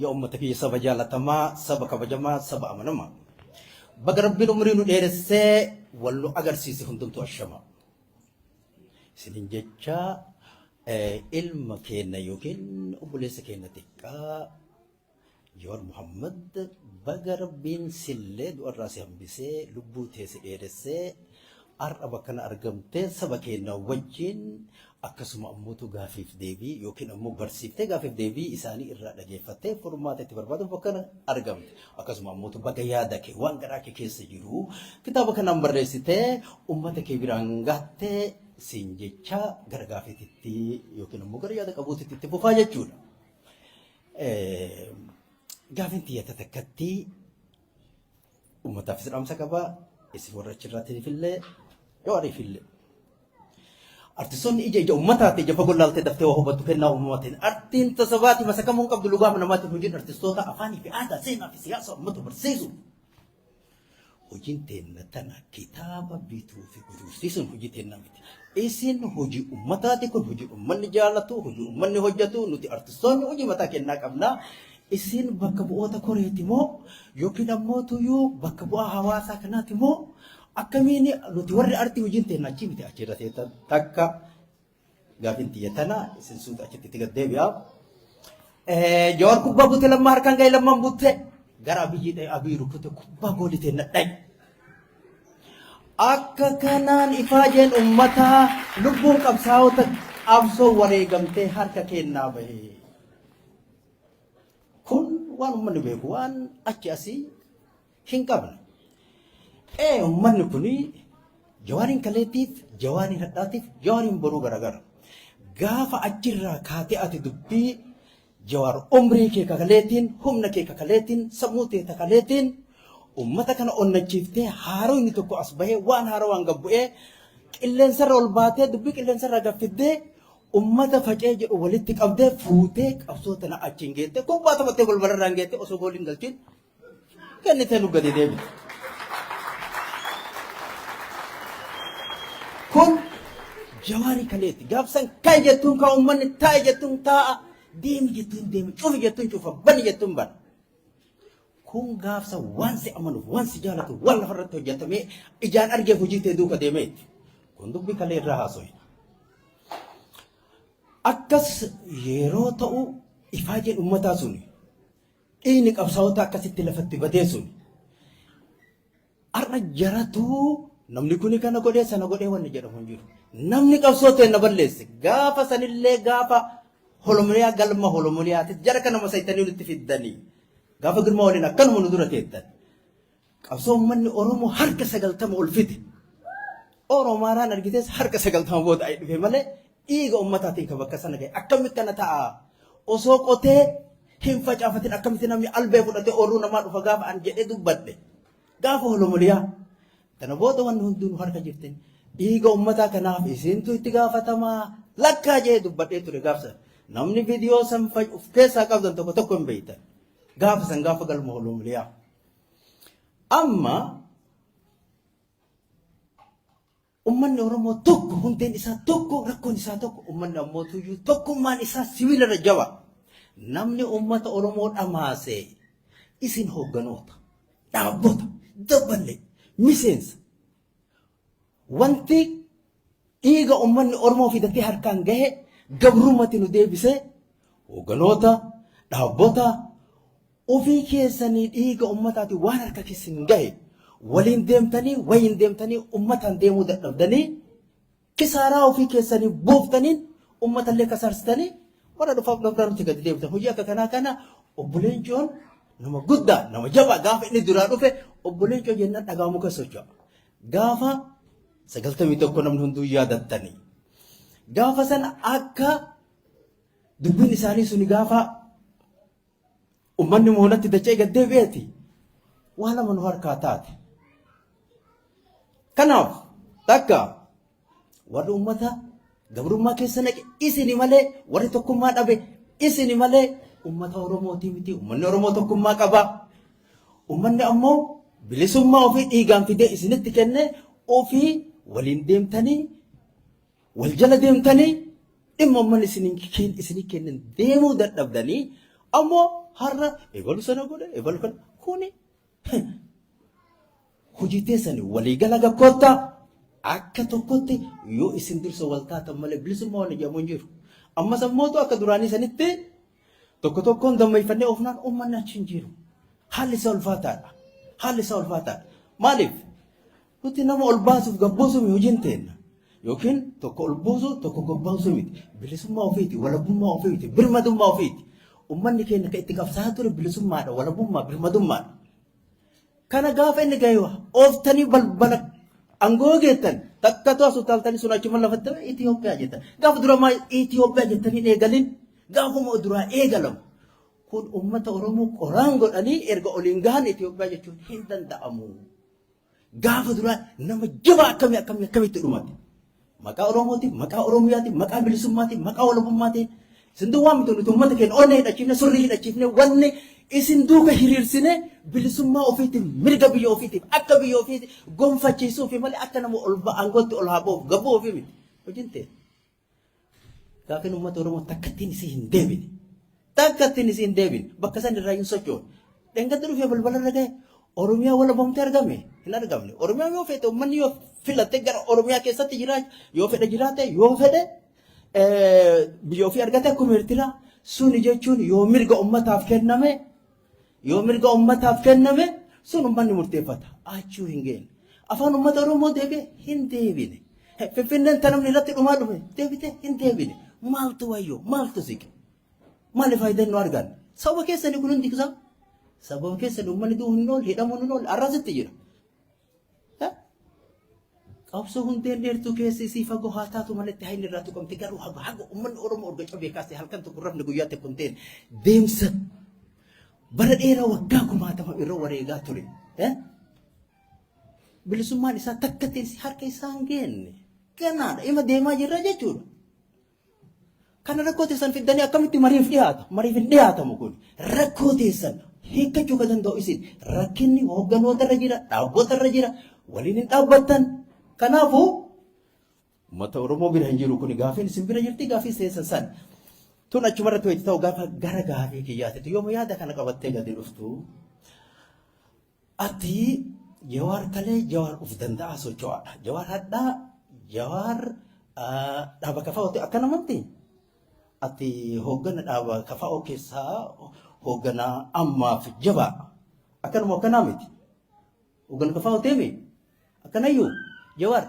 يا أمتك يا سبا جالتما سبا كبجما سبا أمنما بقرب بنمرين ديرسة ولو أجر سيسي هندم توشما سنجتشا علم كينا يوكين أبوليس كينا تكا يور محمد بقرب بين سلة دو الراسي هم بسه لبو تيسي ديرسة أربع كنا أرجمته سبا كينا وجين akkasuma ammoo gaafiif deebii yookiin ammoo barsiiftee gaafiif deebii isaanii irraa dhageeffattee furmaata itti barbaadu bakka argamte akkasuma ammoo baga yaada kee waan garaa kee keessa jiru kitaaba kanaan barreessitee ummata kee biraan gahtee siin jecha gara gaafititti yookiin ammoo gara yaada qabuutitti itti fufaa jechuudha. Gaafin tiyyata takkatti ummataaf sidhaamsa qaba isin warra achirraatti fillee yoo ariifillee. Artistoonni ija ummataati ija fagoo laaltee daftee waa hubattu kennaa uummatiin artiin tasabaati masakamuun qabdu lugaa namaatiin hojiin artistoota afaanii fi aadaa seenaa fi siyaasa uummata barsiisu. Hojiin teenna tana kitaaba bituu fi gurgursiisuun hojii teenna miti. Isin hojii ummataati kun hojii uummanni jaallatu hojii uummanni hojjetu nuti artistoonni hojii mataa kennaa qabna. Isin bakka bu'oota koreeti moo yookiin ammoo tuyyuu bakka bu'aa hawaasaa kanaati moo akkamiin nuti warri artii hojiin teenna achi miti achirra teetan takka gaafin tiyyatana isin suuta achitti itti gaddeebi'a. Jawaar kubbaa bute lammaa harkaan ga'e lammaan butte gara abiyyi dha'e abii rukute kubbaa goolii teenna dha'e. Akka kanaan ifaajeen uummataa lubbuun qabsaa'ota qabsoo wareegamtee harka kennaa bahe. Kun waan uummanni beeku waan achi asii hin qabne. Uummanni kuni jawaariin kaleetiif, jawaariin hadhaatiif, jawaariin boruu garagara. Gaafa achirraa kaatee ati dubbii jawaar umrii kee kakaleetiin, humna kee kakaleetiin, sammuu kee kakaleetiin uummata kana onnachiiftee haaroo inni tokko as bahee waan haaroo waan gabbu'ee qilleensarra ol baatee dubbii qilleensarra gaffiddee uummata facee jedhu walitti qabdee fuutee qabsoo tana achiin geette kubbaa taphattee golbararraan geette osoo gooliin galchiin kennitee nu gadi deebite. Kun jawaari kaleeti gaafsan kan jettuun kan uummanni taa'e jettuun taa'a deemi jettuun deemi cufi jettuun cufa bani jettuun bana. Kun gaafsa waan si amanuuf waan si jaalatu waan lafarratti hojjetamee ijaan argee hojii ta'e duuka deemeeti. Kun dubbii kalee irraa haasofna. Akkas yeroo ta'u ifaajeen uummataa suni dhiigni qabsaa'ota akkasitti lafatti badee suni har'a jaratuu namni kuni kana godhee sana godhee wanni jedhamu hin jiru. Namni qabsoo ta'e na balleesse gaafa sanillee gaafa holomuliyaa galma holomuliyaati jara kana masaayitanii nutti fiddanii gaafa girmaa waliin akkanuma nu dura teettan. Qabsoo uummanni Oromoo harka 90 ol fite. Oromaaraan argitees harka 90 booda ay dhufe malee dhiiga uummataatiin kan bakka sana gahe akkamitti kana ta'a osoo qotee hin facaafatin akkamitti namni albee fudhatee ooluu namaa dhufa gaafa an jedhee dubbadhe gaafa holomuliyaa. Kana booda wanni hunduun harka jirtin dhiiga uummataa kanaaf isintu itti gaafatamaa lakkaa jee dubbadhee ture gaafsan namni viidiyoo san of keessaa qabdan tokko tokko hin beektan gaafa san gaafa galma holomuliyaa. Amma uummanni Oromoo tokko hundeen isaa tokko rakkoon isaa tokko uummanni ammoo tuyyuu tokkummaan isaa sibiilarra jaba. Namni uummata Oromoo dhamaase isin hoogganoota dhaabbota dabballee. Miseensa wanti dhiiga uummanni Oromoo fidatee harkaan gahe gabrummaatti nu deebisee hoogganoota dhaabbota ofii keessanii dhiiga uummataati waan harka keessan gahe waliin deemtanii wayiin deemtanii uummataan deemuu dadhabdanii kisaaraa ofii keessanii booftaniin uummatallee kasaarsitanii warra dhufaaf dhafdaanutti gadi deebitan hojii akka kanaa kana obboleen Joon nama guddaa nama jabaa gaafa inni duraa dhufe obboleen Joon jennaan dhagaamu keessa socho'a. Gaafa 91 namni hunduu yaadattanii. Gaafa sana akka dubbiin isaanii suni gaafa uummanni moonatti dachee gad deebi'eeti waan lama nu harkaa taate. Kanaaf takka warri uummata gabrummaa keessa naqe isini malee warri tokkummaa dhabe isini malee ummata Oromootii miti ummanni Oromoo tokkummaa qaba. Ummanni ammoo bilisummaa ofii dhiigaan fidee isinitti kenne ofii waliin deemtanii wal jala deemtanii dhimma ummanni isinii kennan deemuu dadhabdanii ammoo har'a ebalu sana godhe ebalu kana kuni hojii teessanii waliigala gakkoottaa akka tokkotti yoo isin dursa wal taatan malee bilisummaa waan jedhamu hin jiru. Ammas ammootu akka duraanii sanitti tokko tokkoon dammeeffannee ofnaan uummanni achi hin jiru. Haalli isaa ulfaataadha. Haalli isaa ulfaataadha. Maaliif? Nuti nama ol baasuuf gabbuusuuf hojiin teenna. Yookiin tokko ol buusu tokko gabbuusuu miti. Bilisummaa ofiiti, walabummaa ofiiti, birmadummaa ofiiti. Uummanni keenya kan itti qabsaa ture bilisummaadha, walabummaa, birmadummaadha. Kana gaafa inni gahee ooftanii balbala angoo geettan takkatu asutaaltanii sun achuma lafatti Itoophiyaa jettan. Gaafa duramaa Itoophiyaa jettanii eegalin gaafuma duraa eegalamu. Kun uummata Oromoo qoraan godhanii erga oliin gahan Itoophiyaa jechuun hin danda'amu. Gaafa duraa nama jabaa akkamitti dhumate. Maqaa Oromootiin, maqaa Oromiyaatiin, maqaa bilisummaatiin, maqaa walabummaatiin. Isin duwwaa miti nuti uummata keenya onnee hidhachiifne surrii hidhachiifne wanni isin duuka hiriirsine bilisummaa ofiitiin mirga biyya ofiitiif akka biyya ofiiti gonfachiisuufi malee akka nama ol aangootti ol haa ba'uuf gabbuu ofii miti. Hojiin ta'e. Gaafin uummata Oromoo takkattiin isii hin deebine. Takkattiin isii hin deebine. Bakka san irraa hin sochoone. Dhengatti dhufee balbala irra ga'e Oromiyaa walabamtee argame hin argamne. Oromiyaa yoo fedhe uummanni yoo filatte gara Oromiyaa keessatti jiraate yoo fedhe jiraate yoo fedhe biyya ofii argate akkuma Eertiraa suni jechuun yoo mirga uummataaf kenname sun uummanni murteeffata. Achuu hin geenne. Afaan uummata Oromoo deebi'e hin deebine. Finfinneen tanamni irratti dhumaa dhufe deebite hin deebine. Maaltu wayyoo maaltu siqe? Maali faayidaan nu argan? Sababa keessanii kun hundi isaa sababa keessanii uummanni du'u hin oolu hidhamuun hin oolu arrasitti jira. Qabsoo hundeen dheertuu keessi isii fagoo haa taatu malatti hayni irraa tuqamte garuu haga uummanni Oromoo erga cabee kaasee halkan tokko rafne guyyaatti kun ta'e deemsa bara dheeraa waggaa 60 irra wareegaa ture. Bilisummaan isaa takka ta'e harka isaa hin geenne. Kanaadha ima deemaa jirra jechuudha. Kana rakkoo teessan fiddanii akkamitti mariif dhiyaata? Mariif hin dhiyaatamu kun rakkoo teessan hiikkachuu kan danda'u isin rakkinni hoogganoota irra jira, dhaabota irra jira, waliin hin dhaabbattan. Kanaafuu uummata Oromoo bira hin jiru kun gaaffiin isin bira jirti gaaffii teessan san. Tun achumarratti wayitti ta'u gaafa gara gaaffii kiyyaatti yooma yaada kana qabattee gadi dhuftu ati Jawaar kalee Jawaar uf danda'a socho'aadha. Jawaar hadhaa Jawaar dhaaba kafaa'ooti akka namatti ati hooggana dhaaba kafaa'oo keessaa hooggana ammaaf jabaa akkanuma akkanaa miti. Hooggana kafaa'oo teemi akkanayyuu Jawaar